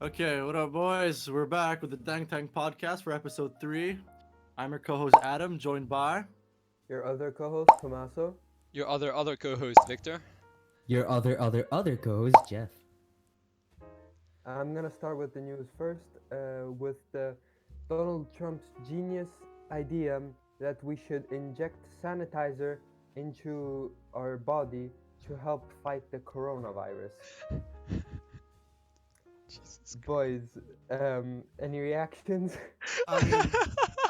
Okay, what up, boys? We're back with the Dank Tank Podcast for episode 3. I'm your co-host Adam, joined by. Your other co-host, Tommaso. Your other co-host, Victor. Your other co-host, Jeff. I'm gonna start with the news first, with the Donald Trump's genius idea that we should inject sanitizer into our body to help fight the coronavirus. Jesus Boys, any reactions? I mean,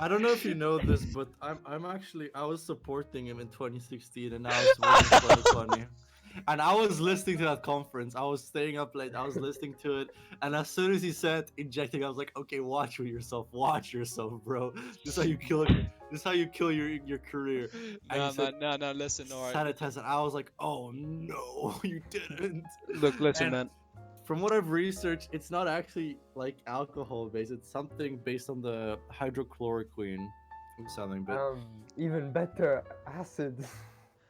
I don't know if you know this, but I was supporting him in 2016 and now it's in 2020. And I was listening to that conference. I was staying up late. I was listening to it, and as soon as he said injecting, I was like, "Okay, watch yourself, bro. This is how you kill. This is how you kill your career." And No, he said, man, no, listen, alright. sanitize, and I was like, "Oh no, you didn't." Look, listen, And man. From what I've researched, it's not actually like alcohol based. It's something based on the hydrochloroquine or something. But Even better, acid.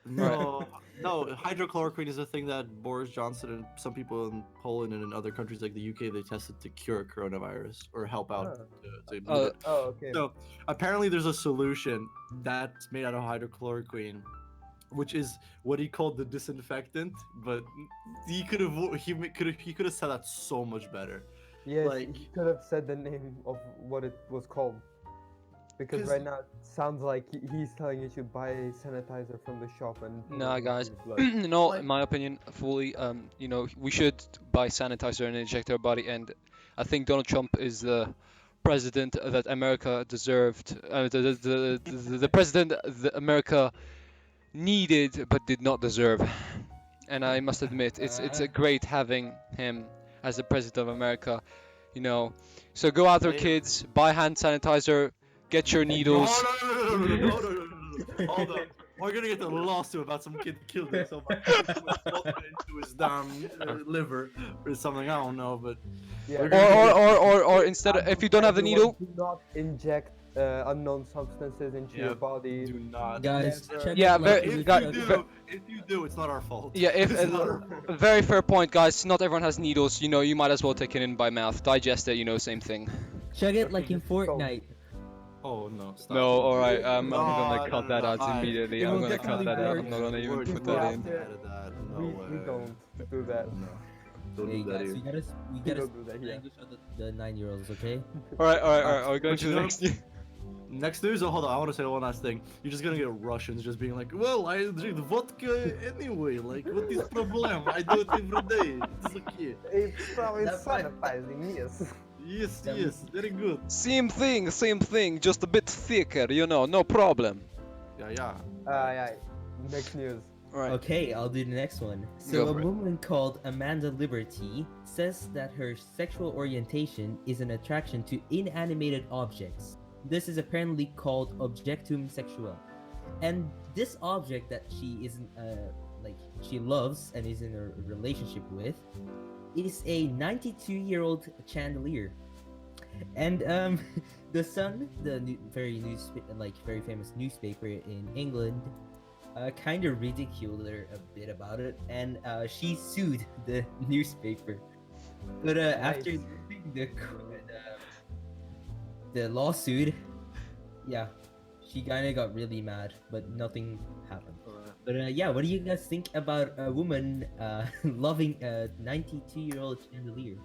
no, hydrochloroquine is a thing that Boris Johnson and some people in Poland and in other countries like the UK they tested to cure coronavirus or help out to beat it. Oh, okay. So apparently there's a solution that's made out of hydrochloroquine, which is what he called the disinfectant, but he could have said that so much better. Yes, like- he could have said the name of what it was called. Because 'Cause- right now it sounds like he's telling you to buy sanitizer from the shop and. put Nah, it in guys. your blood. No, Like- in my opinion, fully, we should buy sanitizer and inject our body, and I think Donald Trump is the president that America deserved, the president that America needed but did not deserve. And I must admit, it's a great having him as the president of America, So go out there, Yeah. kids, buy hand sanitizer, get your needles. No. Hold on. We're gonna get a lawsuit about some kid killed himself by putting it into his damn liver or something. I don't know, but Yeah. We're gonna- Or instead, if you don't have the Everyone, needle, do not inject unknown substances into your body. do not. Guys, Never. check Yeah, it, very- like, If got- you the- do, if you do, it's not our fault. yeah, if It's not our fault. very fair point, guys. Not everyone has needles. You might as well take it in by mouth, digest it. Same thing. check it like in Just don't. Fortnite. Oh no, stop. No, all right. I'm No, gonna cut no, that no, out I- immediately. it I'm will gonna cut definitely that out. work. I'm not gonna even We're put gonna that have in. to edit that. No we way. don't do that. No. Don't Hey do that guys, here. we gotta We speak don't do that here. language of the 9-year-olds, okay? All right. Are we going But to you the know- next news? Next news. Oh, hold on. I want to say one last thing. You're just gonna get Russians just being like, "Well, I drink vodka anyway. Like, what is problem? I do it every day. It's okay." It's probably That's fine. sanitizing, yes. Yes, That yes, very good. Same thing, just a bit thicker. No problem. Yeah. Yeah. Next news. All right. Okay, I'll do the next one. Go So a for it. woman called Amanda Liberty says that her sexual orientation is an attraction to inanimated objects. This is apparently called objectum sexual. And this object that she isn't she loves and is in a relationship with is a 92-year-old chandelier. And the Sun, the very famous newspaper in England, kind of ridiculed her a bit about it, and she sued the newspaper. But after Nice. the lawsuit, yeah, she kind of got really mad, but nothing happened. But yeah, what do you guys think about a woman loving a 92-year-old chandelier?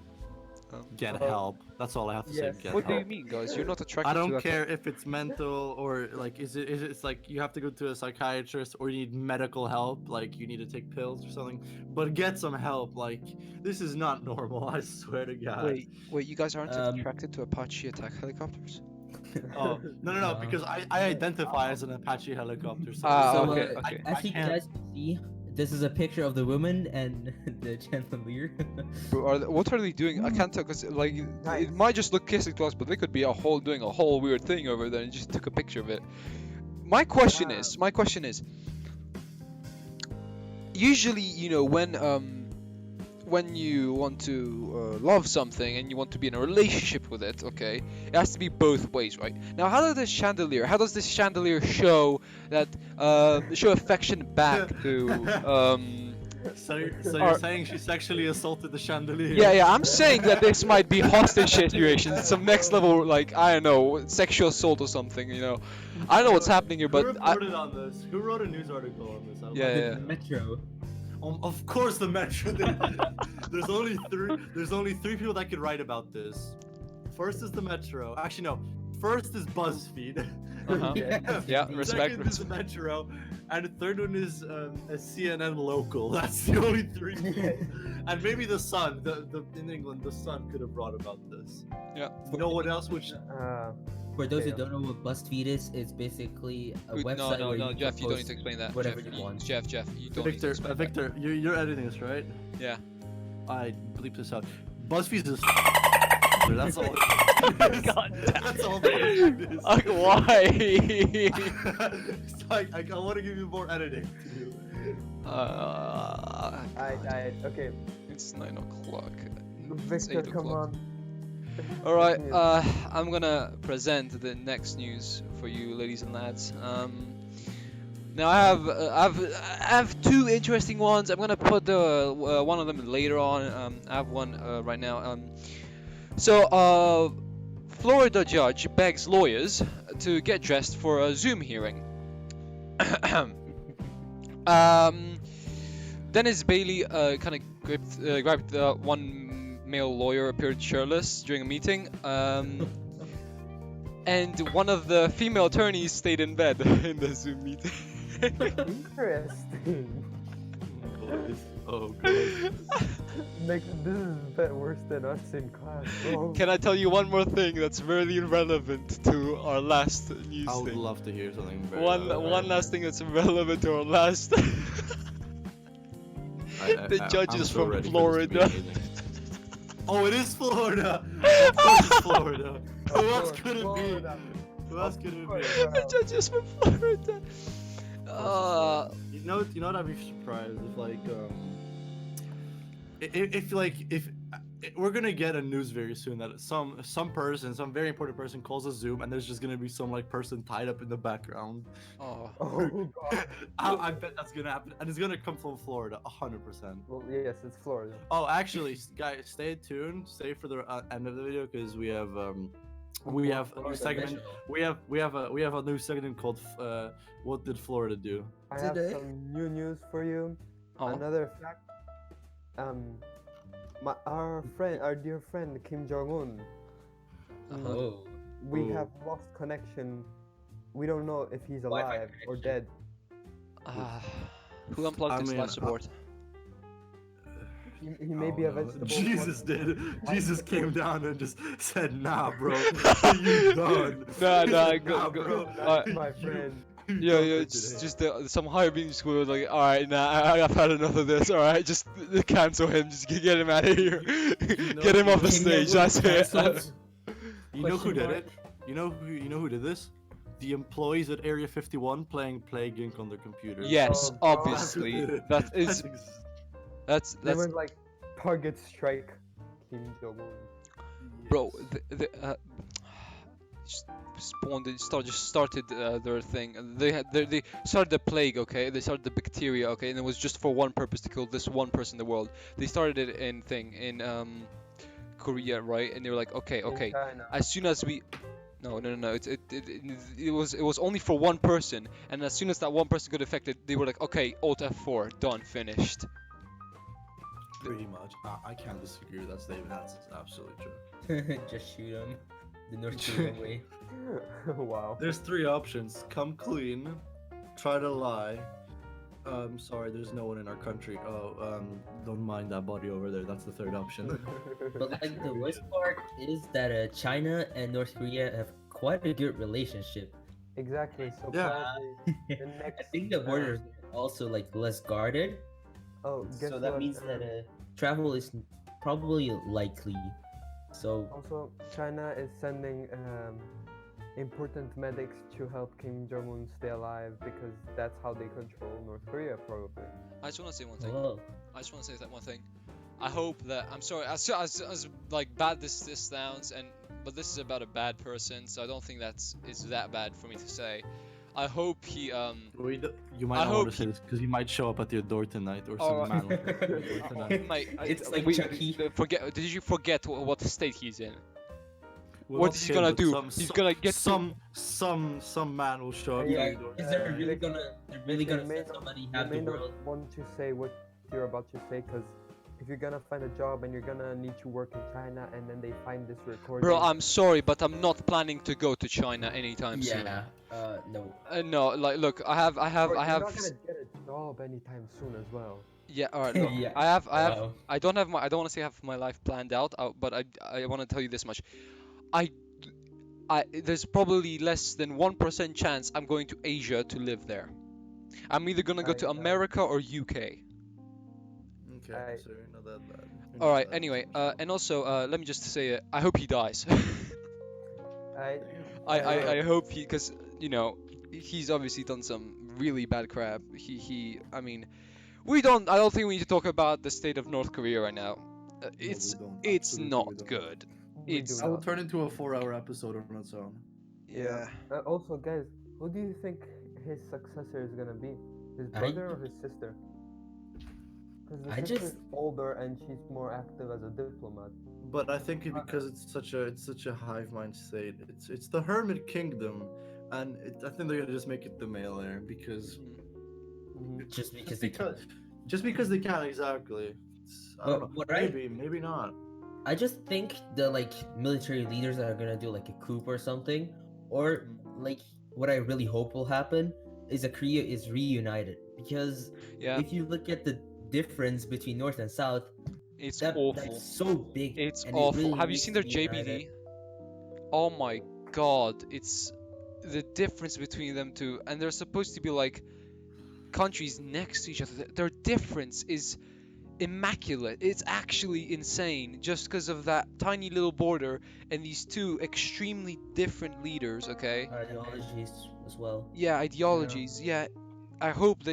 Get Well, help. That's all I have to yes. say. Get What do you help. mean, guys? You're not attracted I to don't that. care if it's mental or like is it's like you have to go to a psychiatrist or you need medical help, like you need to take pills or something. But get some help. Like this is not normal. I swear to God. Wait, you guys aren't Um, attracted to Apache attack helicopters? Oh no, No. because I identify as an Apache helicopter. So, Ah, So, okay, uh, okay. As you can't- guys can see, this is a picture of the woman and the chandelier. Bro, what are they doing? I can't tell because Nice. it might just look kissing to us, but they could be doing a whole weird thing over there and just took a picture of it. My question is, usually when you want to love something and you want to be in a relationship with it, okay, it has to be both ways, right? Now, how does this chandelier show that show affection back to So you're Or- saying she sexually assaulted the chandelier? Yeah, I'm saying that this might be hostage situation. It's some next level, like, I don't know, sexual assault or something, you know. I don't know what's happening here, Who but reported on this? Who wrote a news article on this? Yeah. The Metro. Of course, the Metro. There's only three. There's only three people that could write about this. First is the Metro. Actually, no. First is BuzzFeed. Uh-huh. Yeah, respect. Second is the Metro, and the third one is a CNN local. That's the only three. And maybe the Sun. The in England, the Sun could have brought about this. Yeah. No one else would. For those who Yeah. don't know what BuzzFeed is, it's basically a Good- website no, where no, you Jeff, can you don't need post to explain that. whatever Jeff, you want. Jeff, you don't need to Victor, explain that. Victor, you're editing this, right? Yeah. I bleep this out. BuzzFeed is. That's all. God damn. That's all. It is. Why? It's like, I want to give you more editing to do. Okay, It's 9 o'clock. It's Victor, 8 come o'clock. on. All right, News. I'm gonna present the next news for you, ladies and lads. Now I have two interesting ones. I'm gonna put the one of them later on. I have one right now. So Florida judge begs lawyers to get dressed for a Zoom hearing. Dennis Bailey kind of grabbed one male lawyer appeared shirtless during a meeting. And one of the female attorneys stayed in bed in the Zoom meeting. Interesting. Oh, God. Like, this is a bit worse than us in class, bro. Can I tell you one more thing that's very relevant to our last news I would thing? love to hear something very One last thing that's relevant to our last. The judge I'm is so from ready for this to be Florida. amazing. Oh, it is Florida! Of course it's Florida. Who else could it be? Florida. Who else could it be? The judge is from Florida. You know what? I'd be surprised if if we're gonna get a news very soon that some person, some very important person calls a Zoom and there's just gonna be some like person tied up in the background. Oh. Oh, God. I bet that's gonna happen, and it's gonna come from Florida, 100%. Well, yes, it's Florida. Oh, actually, guys, stay tuned. Stay for the end of the video because we have a new Florida segment. Metro. We have a new segment called "What Did Florida Do?" I have Today? some new news for you. Oh. Another fact. Our dear friend Kim Jong Un. Uh-huh. Oh. We Ooh. have lost connection. We don't know if he's Wi-Fi alive or connection. Ah, who unplugged I his mean, life support? dead. He may be a Oh, no. vegetable. Jesus did. Jesus came down and just said, "Nah, bro, you done." Nah, Nah, go, bro. That's Uh, my You- friend. you Yeah, done yeah, for it's today. just some higher being school was like, alright, nah, I've had enough of this, alright, just cancel him, just get him out of here. Get him off the Kim stage, that's it. Cancelled? You know who Question did mark? it? You know who did this? The employees at Area 51 playing Plague Inc. on their computers. Yes, Oh, God. obviously, that is, that's, They that's, went like target strike Kim Jong Un. bro, spawned, just started their thing. They started the plague, okay? They started the bacteria, okay? And it was just for one purpose, to kill this one person in the world. They started it in Korea, right? And they were like, okay, In China. as soon as we no it was only for one person, and as soon as that one person got affected, they were like, okay, Alt F4, done, finished. Pretty much. I can't disagree with that statement. That's absolutely true. Just shoot him. The North Korean way. Wow. There's three options: come clean, try to lie. Sorry, there's no one in our country. Oh, don't mind that body over there. That's the third option. But like the worst part is that China and North Korea have quite a good relationship. Exactly. So Yeah. probably the next. I think the borders are also like less guarded, Oh, guess so that what? means that travel is probably likely. So Also, China is sending important medics to help Kim Jong Un stay alive because that's how they control North Korea, probably. I just want to say one thing. well, I just want to say that one thing. I hope that I'm sorry, as like bad this sounds, but this is about a bad person, so I don't think it's that bad for me to say. I hope he You might I not want hope to say this because he might show up at your door tonight, or Oh, some man will show up at your door tonight. Mate, It's like Chucky. Forget. Did you forget what state he's in? Well, What not is he him, gonna but do? Some, He's some, gonna get some man will show up Yeah, at your door. Is they're really Vic- gonna may let not- somebody you have may the not world? want to say what you're about to say because if you're gonna find a job and you're gonna need to work in China and then they find this recording. Bro, I'm sorry, but I'm not planning to go to China anytime soon. Yeah. No. No, like, look, I have, Bro, you're not gonna get a job anytime soon as well. yeah, all right, look, Yeah. I have, Wow. I don't want to say I have my life planned out, but I want to tell you this much, I, there's probably less than 1% chance I'm going to Asia to live there. I'm either gonna go to America or UK. Okay, I- so you're not that bad. You're All not right. that Anyway, bad. and also, let me just say, I hope he dies. I I hope he, because he's obviously done some really bad crap. I mean, I don't think we need to talk about the state of North Korea right now. It's we don't. it's Absolutely not we don't. good. we It's do That will not. turn into a 4-hour episode on its own. Yeah. Also, guys, who do you think his successor is gonna be? His I- brother or his sister? Because the I sister's just- older and she's more active as a diplomat. But I think because it's such a hive mind state, it's the Hermit Kingdom, and I think they're gonna just make it the male heir because Mhm. Just because they can. just because they can exactly. I don't know. What I- Maybe not. I just think the military leaders that are gonna do like a coup or something, or like what I really hope will happen is that Korea is reunited. Because Yeah. if you look at the difference between North and South, It's that's awful. so big. It's and it awful. really Have you needs seen to their be united. JBD? Oh my god, it's the difference between them two, and they're supposed to be like countries next to each other. Their difference is immaculate. It's actually insane just because of that tiny little border and these two extremely different leaders, okay? Ideologies as well. Yeah, ideologies. Yeah. I hope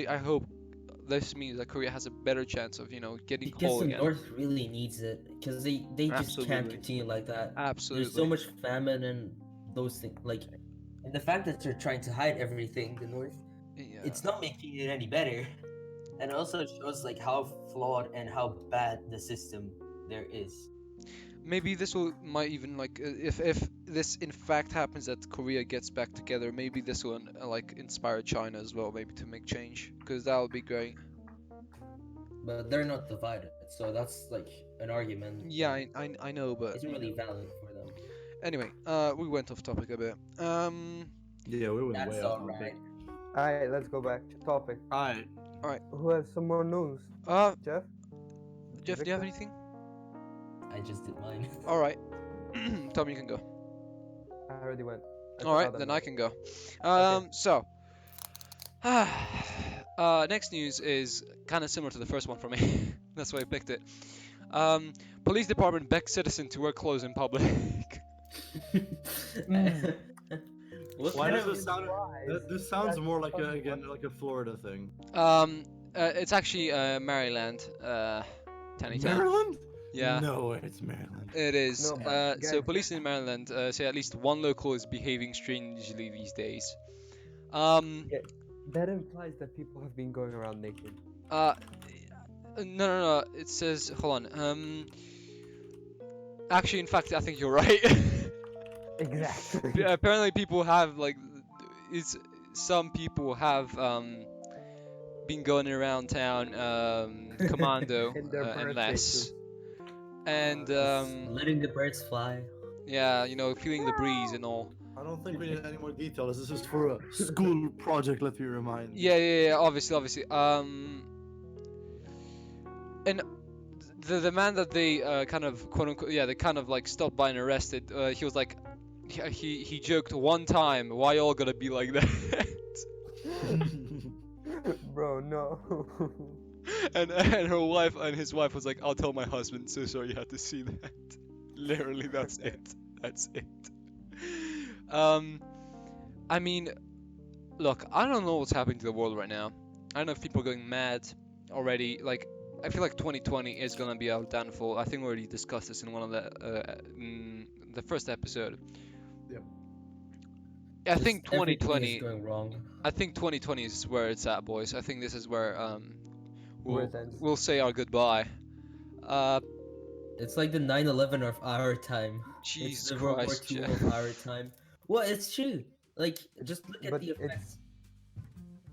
this means that Korea has a better chance of, getting Because whole the again. North really needs it. Because they just can't Absolutely. continue like that. Absolutely. There's so much famine and those things. And the fact that they're trying to hide everything, the North, Yeah. it's not making it any better. And it also shows how flawed and how bad the system there is. Maybe this might even if this in fact happens that Korea gets back together, maybe this will inspire China as well, maybe to make change, because that would be great. But they're not divided, so that's an argument. Yeah, I know, but Isn't really valid for them. anyway, we went off topic a bit. Yeah, we went That's way off alright. topic. Alright, let's go back to topic. Alright. Who has some more news? Jeff? Jeff, do you have Victor? anything? I just did mine. All right, Tom, you can go. I already went. All right, then I can go. So, next news is kind of similar to the first one for me. That's why I picked it. Police department begs citizen to wear clothes in public. What Why kind does of this sound? This sounds more like a Florida thing. It's actually Maryland, Tannytown. Maryland? Yeah. No, it's Maryland. It is. No, but So guys- police in Maryland say at least one local is behaving strangely these days. That implies that people have been going around naked. No. It says, hold on. Actually, in fact, I think you're right. Exactly. Apparently, people have some people have been going around town commando In their and bird less, faces. and letting the birds fly. yeah, feeling the breeze and all. I don't think we need any more details. This is for a school project. Let me remind. Yeah. Obviously. And the man that they kind of quote unquote they kind of stopped by and arrested. He was like, he joked one time, "Why y'all gotta be like that?" Bro, no. and his wife was like, "I'll tell my husband. So sorry you had to see that." Literally, that's it. That's it. I mean, look, I don't know what's happening to the world right now. I don't know if people are going mad already. I feel like 2020 is gonna be our downfall. I think we already discussed this in one of the first episode. Yep. I think Just everything 2020. is going wrong. I think 2020 is where it's at, boys. I think this is where Where we'll it ends. we'll say our goodbye. Uh, It's like the 9/11 of our time. Jesus It's the World War Christ, II yeah. of our time. Well, it's true. Like, just look at But the effects.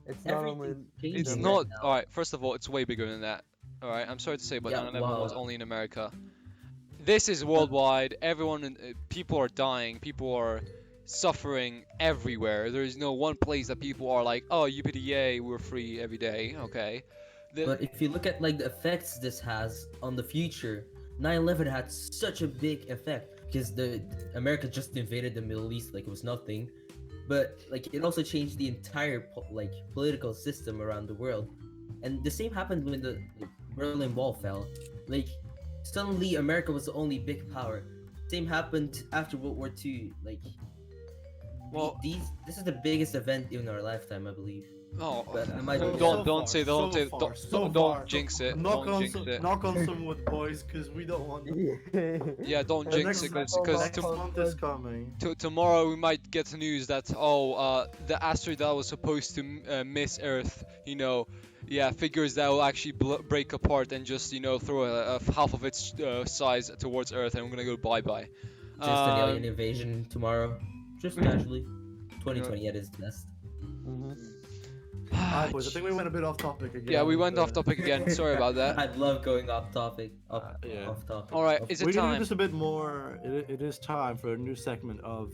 it's not only Everything's changing It's the right not. now. All right. First of all, it's way bigger than that. All right. I'm sorry to say, but Yeah, 9/11 was wow. only in America. This is worldwide. Everyone, people are dying. People are suffering everywhere. There is no one place that people are like, oh, yippee yay, we're free every day. Okay. But if you look at like the effects this has on the future, 9/11 had such a big effect because the America just invaded the Middle East like it was nothing, but like it also changed the entire political system around the world, and the same happened when the Berlin Wall fell. Like suddenly America was the only big power. Same happened after World War II. Like Well, this is the biggest event in our lifetime, I believe. oh, But I might be don't wrong. don't say so don't say far, don't, so don't, far. don't jinx it. Knock Don't on jinx some, it. knock on some wood, boys, because we don't want. Yeah, don't The jinx next, it month- because next month is coming. tomorrow we might get news that the asteroid that was supposed to miss Earth, yeah, figures that will actually break apart and just throw half of its size towards Earth, and we're gonna go bye bye. Just an alien invasion tomorrow. Just casually. 2020 at its best. Alright, boys, I think we went a bit off topic again. Yeah, we went but- off topic again. Sorry about that. I love going off topic. Yeah. Off topic. All right, Off- is it We're gonna do time? this a bit more. It is time for a new segment of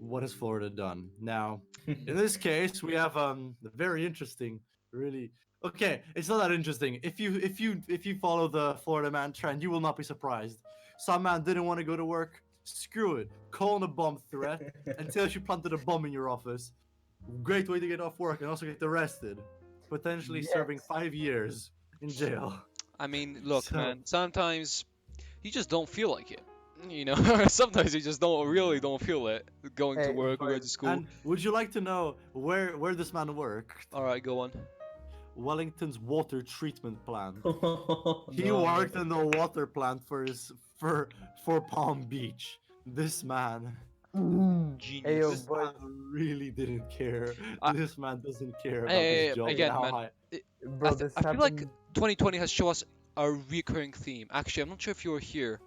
what has Florida done. Now, in this case, we have very interesting, really. Okay, it's not that interesting. If you follow the Florida man trend, you will not be surprised. Some man didn't want to go to work. Screw it. Call in a bomb threat until she planted a bomb in your office. Great way to get off work and also get arrested, potentially serving 5 years in jail. I mean, look, So- man. Sometimes you just don't feel like it. Sometimes you just don't feel it going to Hey, work or going but- to school. And would you like to know where this man worked? All right, go on. Wellington's water treatment plant. He No. worked in the water plant for Palm Beach. This man, Genius. Hey, yo, this boy. man really didn't care. I- This man doesn't care about Hey, his job. again, and how man. high- Bro, I this feel like happened. 2020 has shown us a recurring theme. Actually, I'm not sure if you were here.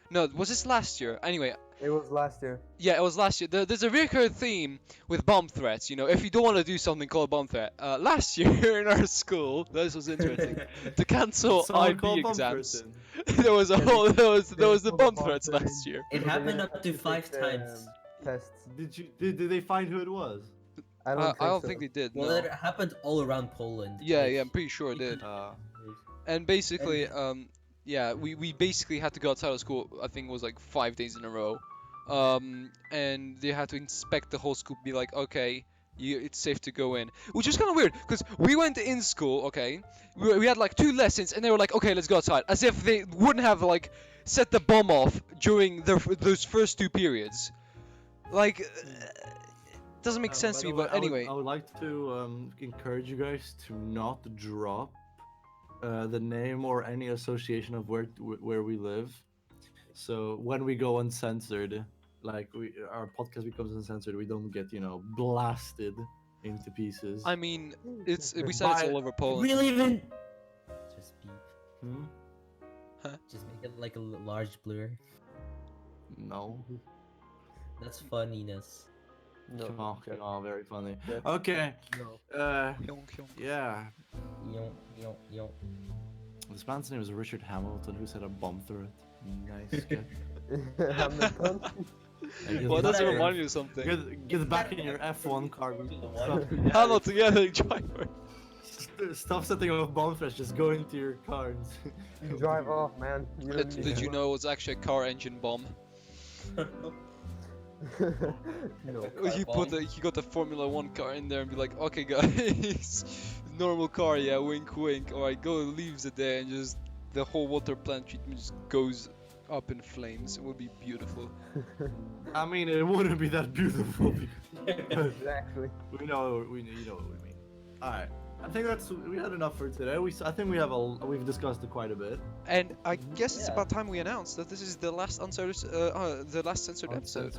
No, was this last year? Anyway, It was last year. yeah, it was last year. There's a recurring theme with bomb threats. If you don't want to do something called bomb threat. Last year in our school, this was interesting. To cancel Someone IB called bomb exams, threaten. there was a Yeah, whole there was the called bomb bomb threats threat. last year. It They happened didn't up have to take 5 the, times. Tests. Did they find who it was? I I don't so. think they did. Well, No. it happened all around Poland. Yeah, Like, yeah, I'm pretty sure it did. And basically, yeah, we basically had to go outside of school. I think it was like 5 days in a row. And they had to inspect the whole school, be like, okay, it's safe to go in. Which is kind of weird, because we went in school, okay, we had like 2 lessons, and they were like, okay, let's go outside. As if they wouldn't have like set the bomb off during those first 2 periods. Like, it doesn't make sense to me, but anyway. I would like to encourage you guys to not drop the name or any association of where we live. So when we go uncensored, like our podcast becomes uncensored, we don't get blasted into pieces. I mean, we said it's all over Poland. Really even. Just beep. Hmm? Just make it like a large blur. No. That's funniness. No. Come on, very funny. Yeah. Okay. No. Yeah. Yo, yo. This man's name is Richard Hamilton, who said a bomb threat. Nice. Good. Hamilton. Well, does it Whatever. remind you of something? Get back in your F1 car. Hamilton, yeah, the driver. Stop setting off bomb threats. Just go into your car. You drive off, man. You don't Did need you to- know it was actually a car engine bomb? No. He got the Formula 1 car in there and be like, okay guys, normal car, yeah, wink wink. Alright, go, leaves it there, and just the whole water plant treatment just goes up in flames. It would be beautiful. I mean, it wouldn't be that beautiful. Exactly. You know what we mean. All right. I think we had enough for today. I think we've discussed it quite a bit. And I guess it's Yeah. about time we announced that this is the last censored episode.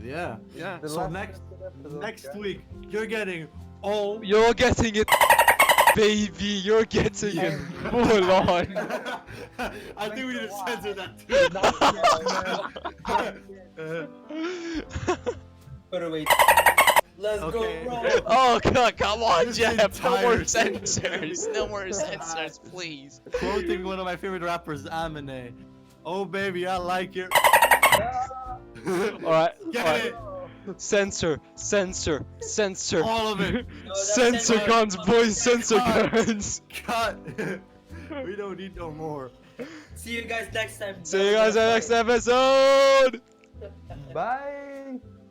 Yeah. Yeah. The So last next episode, next guys. week you're getting all. You're getting it, baby. You're getting it full on. I think we need to censor that too. Put away. Let's Okay. go, bro. Oh god, come on, This Jeff. No more entire thing. censors. No more censors, please. Quoting one of my favorite rappers, Amine. Oh baby, I like it. Alright, Get alright. it. Censor. All of it. Censor cut. guns, boys. Censor Cut. guns. Cut. We don't need no more. See you guys next time. See you guys in the next episode. Bye.